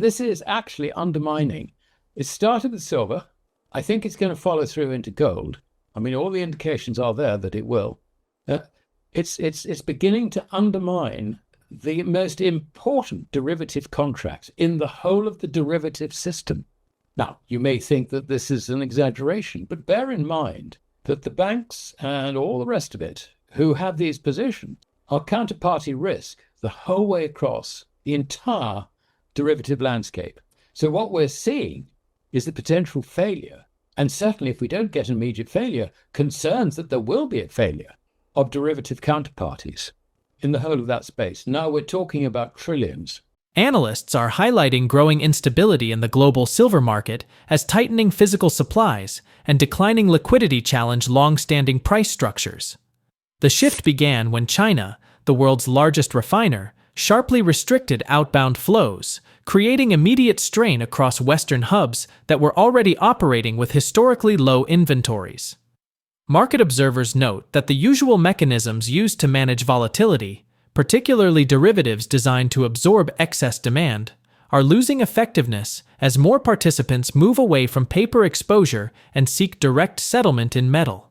This is actually undermining. It started with silver. I think it's going to follow through into gold. I mean, all the indications are there that it will. It's beginning to undermine the most important derivative contracts in the whole of the derivative system. Now, you may think that this is an exaggeration, but bear in mind that the banks and all the rest of it who have these positions are counterparty risk the whole way across the entire derivative landscape. So what we're seeing is the potential failure, and certainly if we don't get an immediate failure, concerns that there will be a failure of derivative counterparties in the whole of that space. Now we're talking about trillions. Analysts are highlighting growing instability in the global silver market as tightening physical supplies and declining liquidity challenge long-standing price structures. The shift began when China, the world's largest refiner, sharply restricted outbound flows, creating immediate strain across Western hubs that were already operating with historically low inventories. Market observers note that the usual mechanisms used to manage volatility, particularly derivatives designed to absorb excess demand, are losing effectiveness as more participants move away from paper exposure and seek direct settlement in metal.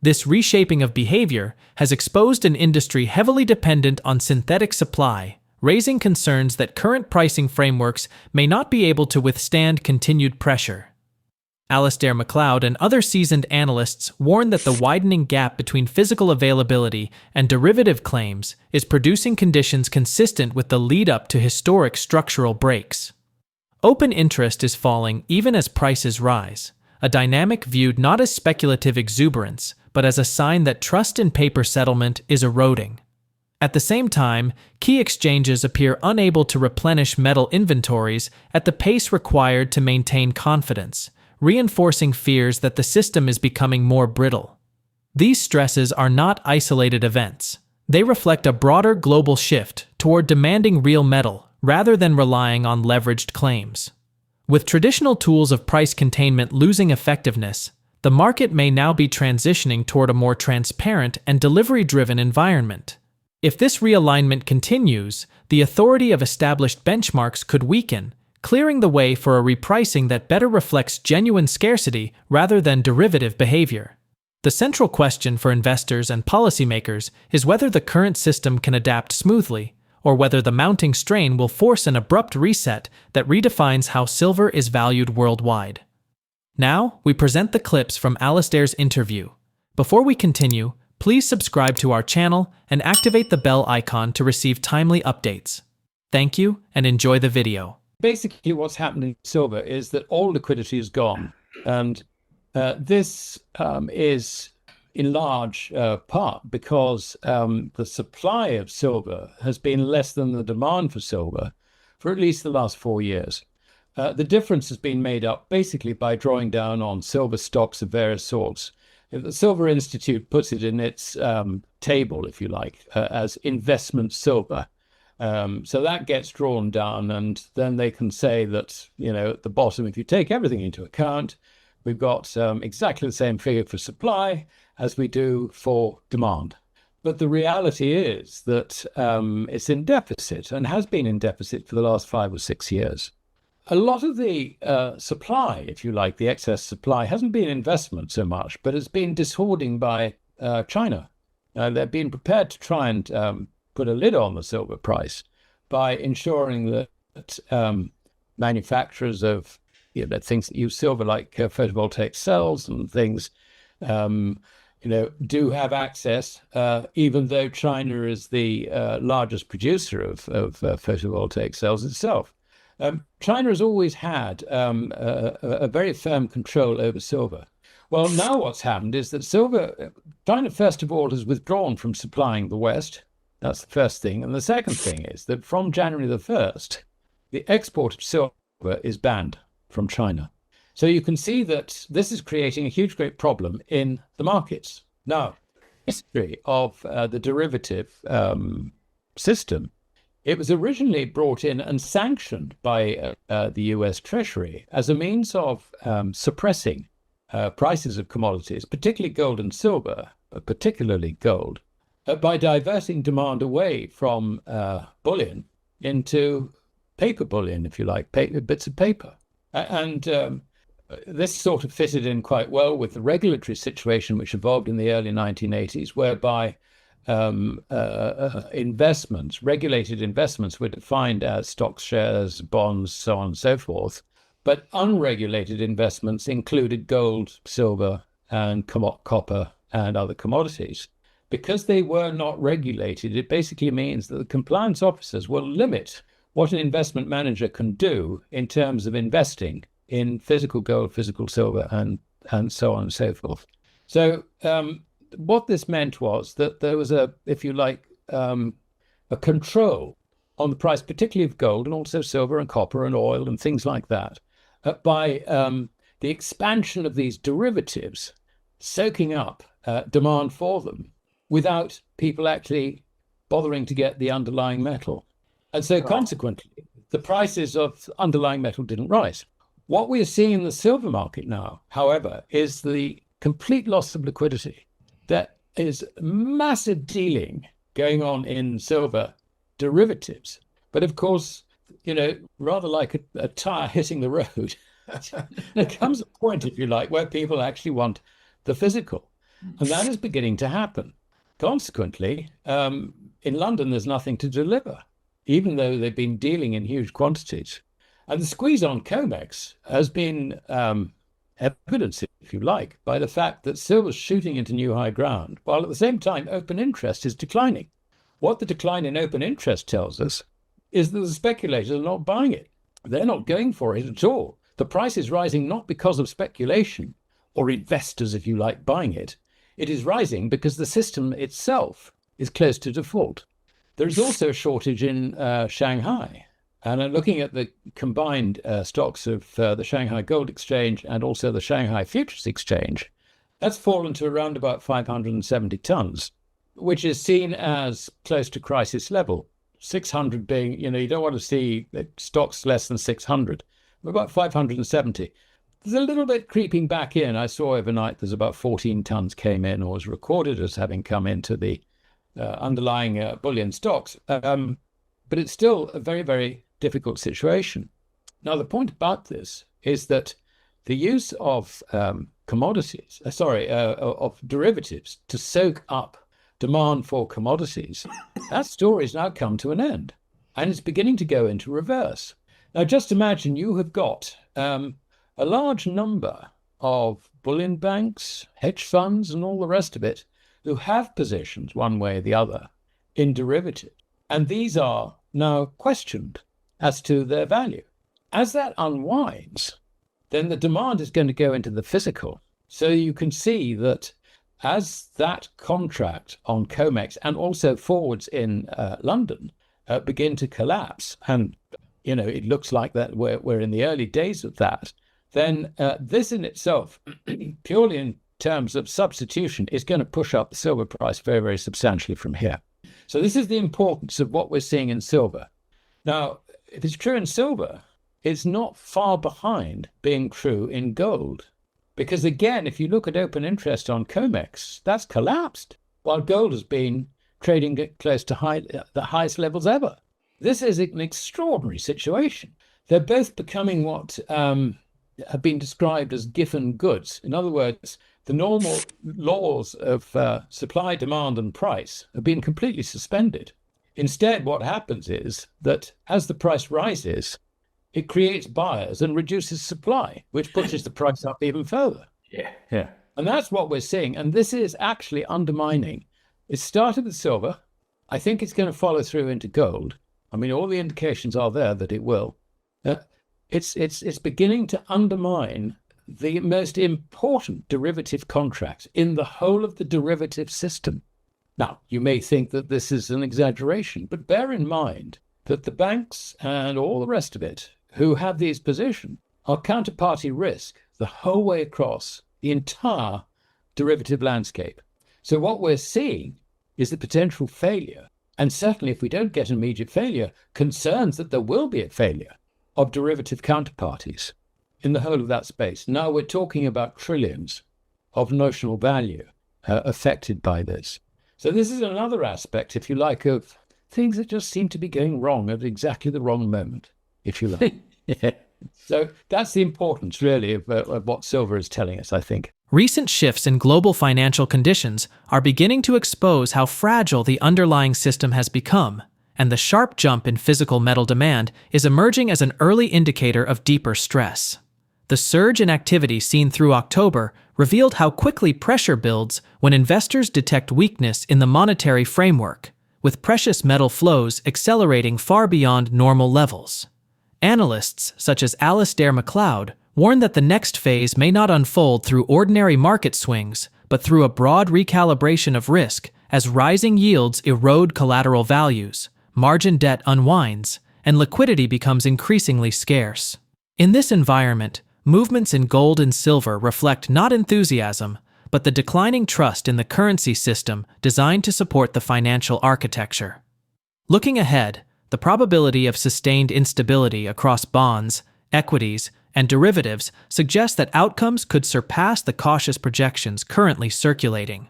This reshaping of behavior has exposed an industry heavily dependent on synthetic supply, raising concerns that current pricing frameworks may not be able to withstand continued pressure. Alasdair, Macleod, and other seasoned analysts warn that the widening gap between physical availability and derivative claims is producing conditions consistent with the lead-up to historic structural breaks. Open interest is falling even as prices rise, a dynamic viewed not as speculative exuberance, but as a sign that trust in paper settlement is eroding. At the same time, key exchanges appear unable to replenish metal inventories at the pace required to maintain confidence, reinforcing fears that the system is becoming more brittle. These stresses are not isolated events. They reflect a broader global shift toward demanding real metal rather than relying on leveraged claims. With traditional tools of price containment losing effectiveness, the market may now be transitioning toward a more transparent and delivery-driven environment. If this realignment continues, the authority of established benchmarks could weaken, clearing the way for a repricing that better reflects genuine scarcity rather than derivative behavior. The central question for investors and policymakers is whether the current system can adapt smoothly, or whether the mounting strain will force an abrupt reset that redefines how silver is valued worldwide. Now, we present the clips from Alasdair's interview. Before we continue, please subscribe to our channel and activate the bell icon to receive timely updates. Thank you, and enjoy the video. Basically, what's happening in silver is that all liquidity is gone. And this is in large part because the supply of silver has been less than the demand for silver for at least the last 4 years. The difference has been made up basically by drawing down on silver stocks of various sorts. The Silver Institute puts it in its table, if you like, as investment silver. So that gets drawn down, and then they can say that, at the bottom, if you take everything into account, we've got exactly the same figure for supply as we do for demand. But the reality is that it's in deficit and has been in deficit for the last 5 or 6 years. A lot of the supply, if you like, the excess supply, hasn't been investment so much, but it's been dishoarding by China. They've been prepared to try and put a lid on the silver price by ensuring that manufacturers of things that use silver, like photovoltaic cells and things, do have access, even though China is the largest producer of photovoltaic cells itself. China has always had a very firm control over silver. Well, now what's happened is that China, first of all, has withdrawn from supplying the West. That's the first thing. And the second thing is that from January the 1st, the export of silver is banned from China. So you can see that this is creating a huge, great problem in the markets. Now, history of the derivative system, it was originally brought in and sanctioned by the US Treasury as a means of suppressing prices of commodities, particularly gold and silver, but particularly gold, by diverting demand away from bullion into paper bullion, if you like, bits of paper. And this sort of fitted in quite well with the regulatory situation which evolved in the early 1980s, whereby investments, regulated investments, were defined as stocks, shares, bonds, so on and so forth. But unregulated investments included gold, silver, and copper and other commodities. Because they were not regulated, it basically means that the compliance officers will limit what an investment manager can do in terms of investing in physical gold, physical silver, and so on and so forth. So what this meant was that there was if you like, a control on the price, particularly of gold and also silver and copper and oil and things like that, by the expansion of these derivatives, soaking up demand for them without people actually bothering to get the underlying metal. And so consequently, the prices of underlying metal didn't rise. What we are seeing in the silver market now, however, is the complete loss of liquidity. There is massive dealing going on in silver derivatives. But of course, rather like a tire hitting the road, there comes a point, if you like, where people actually want the physical. And that is beginning to happen. Consequently, in London, there's nothing to deliver, even though they've been dealing in huge quantities. And the squeeze on COMEX has been evidenced, if you like, by the fact that silver's shooting into new high ground, while at the same time open interest is declining. What the decline in open interest tells us is that the speculators are not buying it. They're not going for it at all. The price is rising not because of speculation or investors, if you like, buying it. It is rising because the system itself is close to default. There is also a shortage in Shanghai. And looking at the combined stocks of the Shanghai Gold Exchange and also the Shanghai Futures Exchange, that's fallen to around about 570 tons, which is seen as close to crisis level. 600 being, you don't want to see stocks less than 600, but about 570. There's a little bit creeping back in. I saw overnight there's about 14 tons came in or was recorded as having come into the underlying bullion stocks. But it's still a very, very difficult situation. Now, the point about this is that the use of of derivatives to soak up demand for commodities, that story's now come to an end, and it's beginning to go into reverse. Now, just imagine you have got a large number of bullion banks, hedge funds, and all the rest of it who have positions one way or the other in derivatives, and these are now questioned as to their value. As that unwinds, then the demand is going to go into the physical. So you can see that as that contract on COMEX and also forwards in London begin to collapse, and it looks like that we're in the early days of that, then this in itself, purely in terms of substitution, is going to push up the silver price very, very substantially from here. So this is the importance of what we're seeing in silver. Now, if it's true in silver, it's not far behind being true in gold. Because again, if you look at open interest on COMEX, that's collapsed, while gold has been trading at close to the highest levels ever. This is an extraordinary situation. They're both becoming what have been described as giffen goods. In other words, the normal laws of supply, demand, and price have been completely suspended. Instead, what happens is that as the price rises, it creates buyers and reduces supply, which pushes the price up even further. Yeah. And that's what we're seeing. And this is actually undermining. It started with silver. I think it's going to follow through into gold. I mean, all the indications are there that it will. It's beginning to undermine the most important derivative contracts in the whole of the derivative system. Now, you may think that this is an exaggeration, but bear in mind that the banks and all the rest of it who have these positions are counterparty risk the whole way across the entire derivative landscape. So what we're seeing is the potential failure, and certainly if we don't get an immediate failure, concerns that there will be a failure of derivative counterparties in the whole of that space. Now we're talking about trillions of notional value affected by this. So this is another aspect, if you like, of things that just seem to be going wrong at exactly the wrong moment. if you like. So that's the importance, really, of what silver is telling us, I think. Recent shifts in global financial conditions are beginning to expose how fragile the underlying system has become, and the sharp jump in physical metal demand is emerging as an early indicator of deeper stress. The surge in activity seen through October revealed how quickly pressure builds when investors detect weakness in the monetary framework, with precious metal flows accelerating far beyond normal levels. Analysts such as Alasdair Macleod warn that the next phase may not unfold through ordinary market swings, but through a broad recalibration of risk as rising yields erode collateral values, margin debt unwinds, and liquidity becomes increasingly scarce. In this environment, movements in gold and silver reflect not enthusiasm, but the declining trust in the currency system designed to support the financial architecture. Looking ahead, the probability of sustained instability across bonds, equities, and derivatives suggests that outcomes could surpass the cautious projections currently circulating.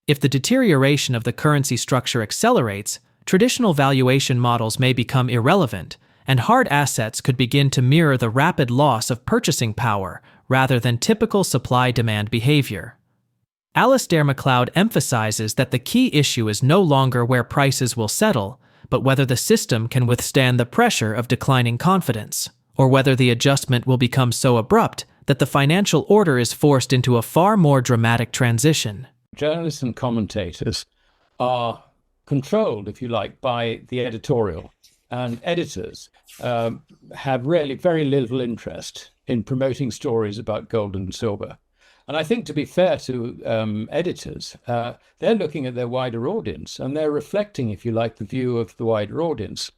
If the deterioration of the currency structure accelerates, traditional valuation models may become irrelevant, and hard assets could begin to mirror the rapid loss of purchasing power rather than typical supply-demand behavior. Alasdair Macleod emphasizes that the key issue is no longer where prices will settle, but whether the system can withstand the pressure of declining confidence, or whether the adjustment will become so abrupt that the financial order is forced into a far more dramatic transition. Journalists and commentators are controlled, if you like, by the editorial, and editors have really very little interest in promoting stories about gold and silver. And I think, to be fair to editors, they're looking at their wider audience, and they're reflecting, if you like, the view of the wider audience.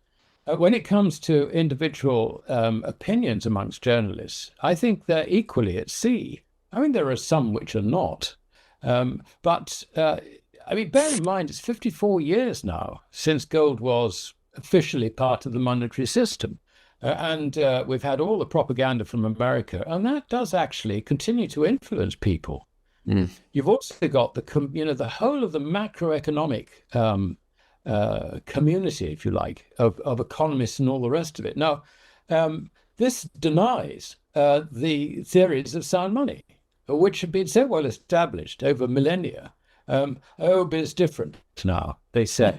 When it comes to individual opinions amongst journalists, I think they're equally at sea. I mean, there are some which are not. But I mean, bear in mind, it's 54 years now since gold was officially part of the monetary system. And we've had all the propaganda from America, and that does actually continue to influence people. You've also got the whole of the macroeconomic community, if you like, of economists and all the rest of it. Now, this denies the theories of sound money, which have been so well established over millennia. But it's different now, they say,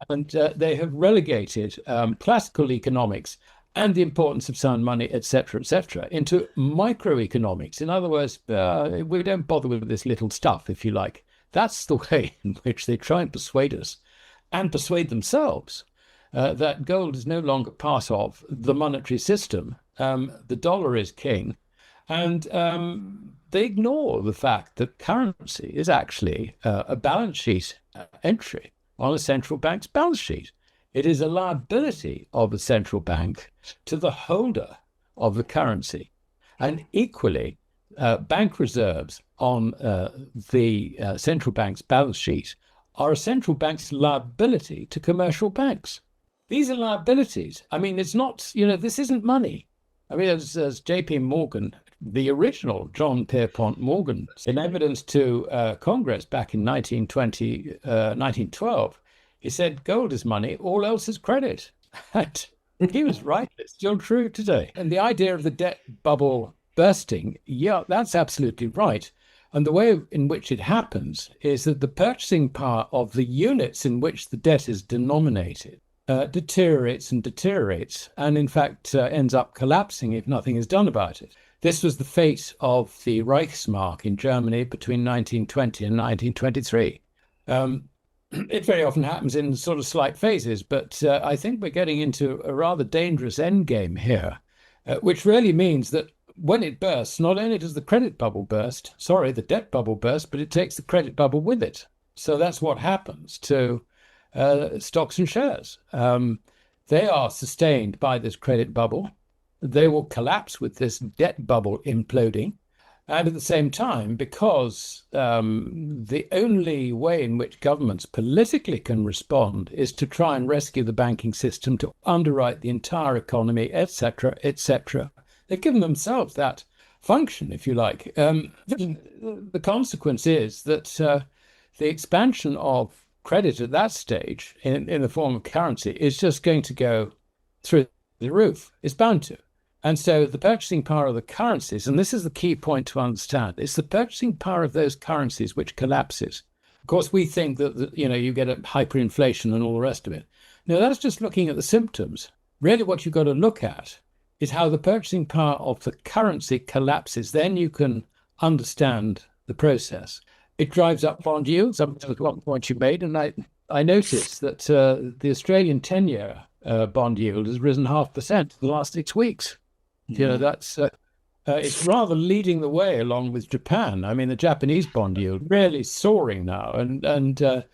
and they have relegated classical economics and the importance of sound money, etc., into microeconomics. In other words, we don't bother with this little stuff, if you like. That's the way in which they try and persuade us and persuade themselves that gold is no longer part of the monetary system. The dollar is king. And they ignore the fact that currency is actually a balance sheet entry on a central bank's balance sheet. It is a liability of a central bank to the holder of the currency. And equally, bank reserves on the central bank's balance sheet are a central bank's liability to commercial banks. These are liabilities. I mean, it's not, this isn't money. I mean, as J.P. Morgan, the original John Pierpont Morgan, in evidence to Congress back in 1912, he said, gold is money, all else is credit. And he was right. It's still true today. And the idea of the debt bubble bursting, yeah, that's absolutely right. And the way in which it happens is that the purchasing power of the units in which the debt is denominated deteriorates, and in fact ends up collapsing if nothing is done about it. This was the fate of the Reichsmark in Germany between 1920 and 1923. It very often happens in sort of slight phases, but I think we're getting into a rather dangerous endgame here, which really means that when it bursts, not only does the the debt bubble burst, but it takes the credit bubble with it. So that's what happens to stocks and shares. They are sustained by this credit bubble. They will collapse with this debt bubble imploding. And at the same time, because the only way in which governments politically can respond is to try and rescue the banking system, to underwrite the entire economy, etc., they've given themselves that function, if you like. The consequence is that the expansion of credit at that stage in the form of currency is just going to go through the roof. It's bound to. And so the purchasing power of the currencies, and this is the key point to understand, it's the purchasing power of those currencies which collapses. Of course, we think that you get a hyperinflation and all the rest of it. No, that's just looking at the symptoms. Really, what you've got to look at is how the purchasing power of the currency collapses. Then you can understand the process. It drives up bond yields. That was one point you made, and I noticed that the Australian 10-year bond yield has risen 0.5% in the last 6 weeks. That's it's rather leading the way along with Japan. I mean, the Japanese bond yield really soaring now, and the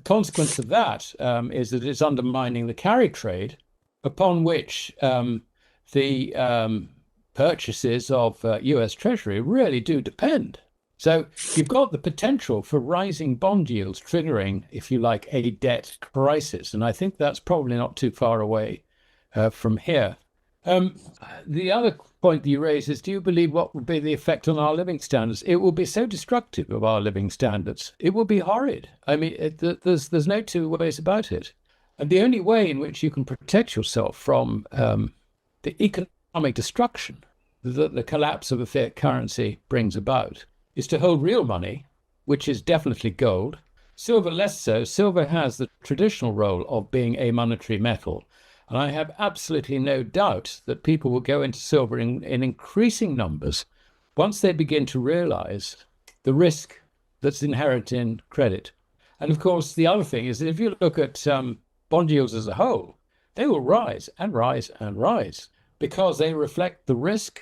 consequence of that is that it's undermining the carry trade, upon which the purchases of U.S. Treasury really do depend. So you've got the potential for rising bond yields triggering, if you like, a debt crisis, and I think that's probably not too far away from here. The other point that you raise is, do you believe what will be the effect on our living standards? It will be so destructive of our living standards. It will be horrid. I mean, there's no two ways about it. And the only way in which you can protect yourself from the economic destruction that the collapse of a fiat currency brings about is to hold real money, which is definitely gold. Silver less so. Silver has the traditional role of being a monetary metal. And I have absolutely no doubt that people will go into silver in increasing numbers once they begin to realize the risk that's inherent in credit. And of course, the other thing is that if you look at bond yields as a whole, they will rise and rise and rise because they reflect the risk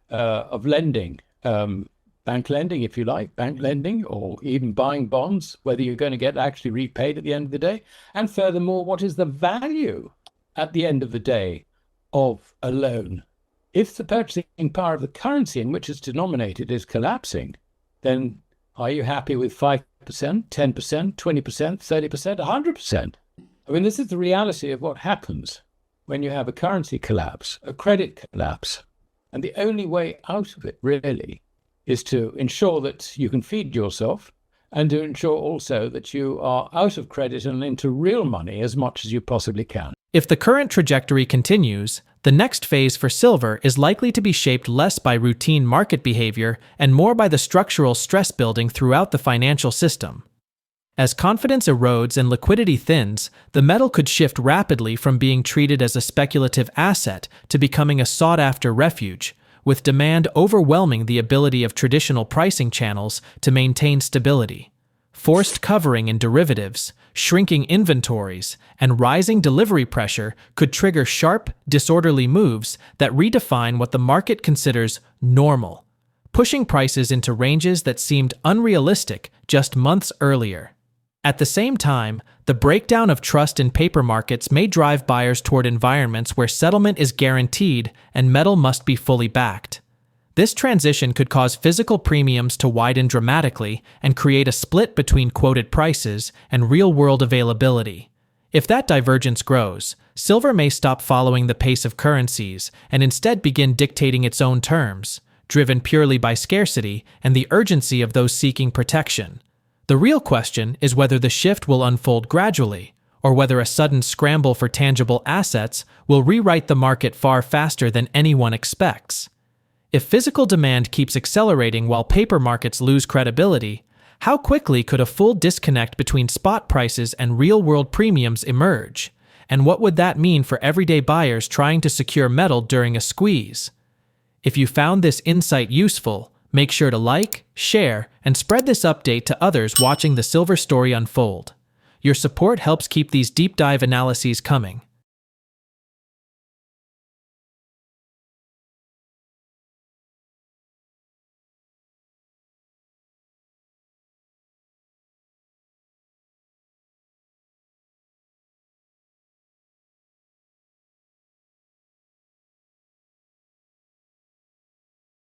of lending, bank lending, if you like, bank lending, or even buying bonds, whether you're going to get actually repaid at the end of the day. And furthermore, what is the value at the end of the day of a loan? If the purchasing power of the currency in which it's denominated is collapsing, then are you happy with 5%, 10%, 20%, 30%, 100%? I mean, this is the reality of what happens when you have a currency collapse, a credit collapse. And the only way out of it, really, is to ensure that you can feed yourself and to ensure also that you are out of credit and into real money as much as you possibly can. If the current trajectory continues, the next phase for silver is likely to be shaped less by routine market behavior and more by the structural stress building throughout the financial system. As confidence erodes and liquidity thins, the metal could shift rapidly from being treated as a speculative asset to becoming a sought-after refuge, with demand overwhelming the ability of traditional pricing channels to maintain stability. Forced covering in derivatives, shrinking inventories, and rising delivery pressure could trigger sharp, disorderly moves that redefine what the market considers normal, pushing prices into ranges that seemed unrealistic just months earlier. At the same time, the breakdown of trust in paper markets may drive buyers toward environments where settlement is guaranteed and metal must be fully backed. This transition could cause physical premiums to widen dramatically and create a split between quoted prices and real-world availability. If that divergence grows, silver may stop following the pace of currencies and instead begin dictating its own terms, driven purely by scarcity and the urgency of those seeking protection. The real question is whether the shift will unfold gradually, or whether a sudden scramble for tangible assets will rewrite the market far faster than anyone expects. If physical demand keeps accelerating while paper markets lose credibility, how quickly could a full disconnect between spot prices and real-world premiums emerge? And what would that mean for everyday buyers trying to secure metal during a squeeze? If you found this insight useful, make sure to like, share, and spread this update to others watching the silver story unfold. Your support helps keep these deep dive analyses coming.